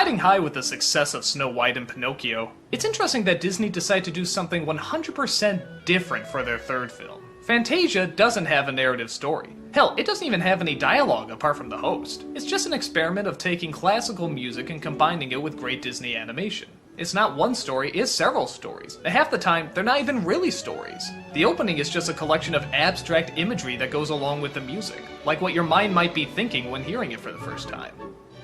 Riding high with the success of Snow White and Pinocchio, it's interesting that Disney decided to do something 100% different for their third film. Fantasia doesn't have a narrative story. Hell, it doesn't even have any dialogue apart from the host. It's just an experiment of taking classical music and combining it with great Disney animation. It's not one story, it's several stories. And half the time, they're not even really stories. The opening is just a collection of abstract imagery that goes along with the music, like what your mind might be thinking when hearing it for the first time.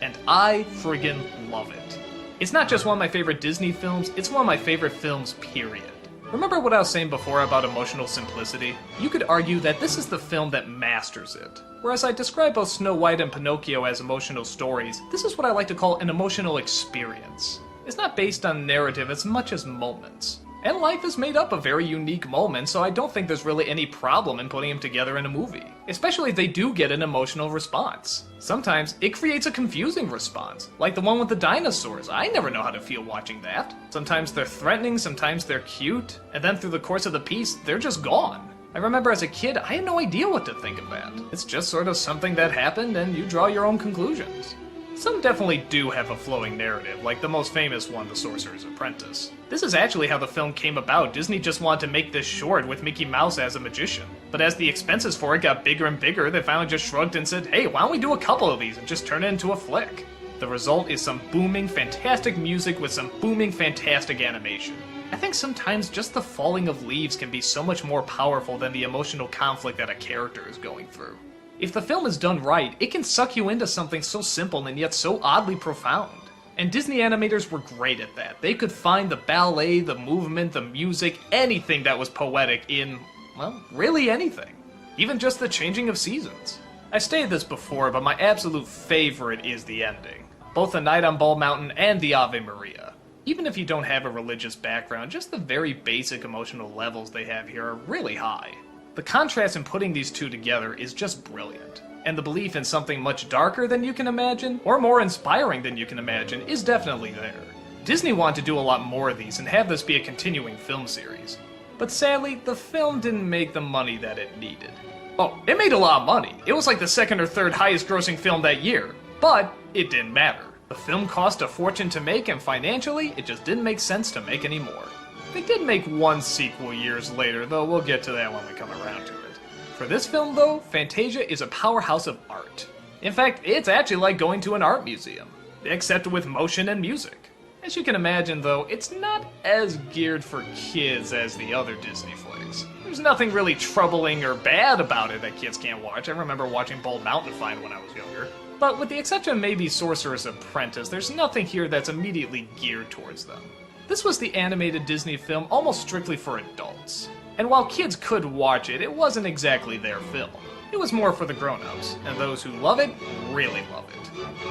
And I friggin' love it. It's not just one of my favorite Disney films, it's one of my favorite films, period. Remember what I was saying before about emotional simplicity? You could argue that this is the film that masters it. Whereas I describe both Snow White and Pinocchio as emotional stories, this is what I like to call an emotional experience. It's not based on narrative as much as moments. And life is made up of very unique moments, so I don't think there's really any problem in putting them together in a movie. Especially if they do get an emotional response. Sometimes, it creates a confusing response, like the one with the dinosaurs. I never know how to feel watching that. Sometimes they're threatening, sometimes they're cute, and then through the course of the piece, they're just gone. I remember as a kid, I had no idea what to think of that. It's just sort of something that happened, and you draw your own conclusions. Some definitely do have a flowing narrative, like the most famous one, The Sorcerer's Apprentice. This is actually how the film came about. Disney just wanted to make this short with Mickey Mouse as a magician. But as the expenses for it got bigger and bigger, they finally just shrugged and said, hey, why don't we do a couple of these and just turn it into a flick? The result is some booming, fantastic music with some booming, fantastic animation. I think sometimes just the falling of leaves can be so much more powerful than the emotional conflict that a character is going through. If the film is done right, it can suck you into something so simple and yet so oddly profound. And Disney animators were great at that. They could find the ballet, the movement, the music, anything that was poetic in, well, really anything. Even just the changing of seasons. I stated this before, but my absolute favorite is the ending. Both The Night on Bald Mountain and the Ave Maria. Even if you don't have a religious background, just the very basic emotional levels they have here are really high. The contrast in putting these two together is just brilliant, and the belief in something much darker than you can imagine, or more inspiring than you can imagine, is definitely there. Disney wanted to do a lot more of these and have this be a continuing film series. But sadly, the film didn't make the money that it needed. Oh, it made a lot of money. It was like the second or third highest grossing film that year, but it didn't matter. The film cost a fortune to make, and financially, it just didn't make sense to make any more. They did make one sequel years later, though we'll get to that when we come around to it. For this film, though, Fantasia is a powerhouse of art. In fact, it's actually like going to an art museum, except with motion and music. As you can imagine, though, it's not as geared for kids as the other Disney flicks. There's nothing really troubling or bad about it that kids can't watch. I remember watching Bald Mountain Find when I was younger. But with the exception of maybe Sorcerer's Apprentice, there's nothing here that's immediately geared towards them. This was the animated Disney film almost strictly for adults. And while kids could watch it, it wasn't exactly their film. It was more for the grown-ups, and those who love it really love it.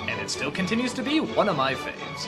And it still continues to be one of my faves.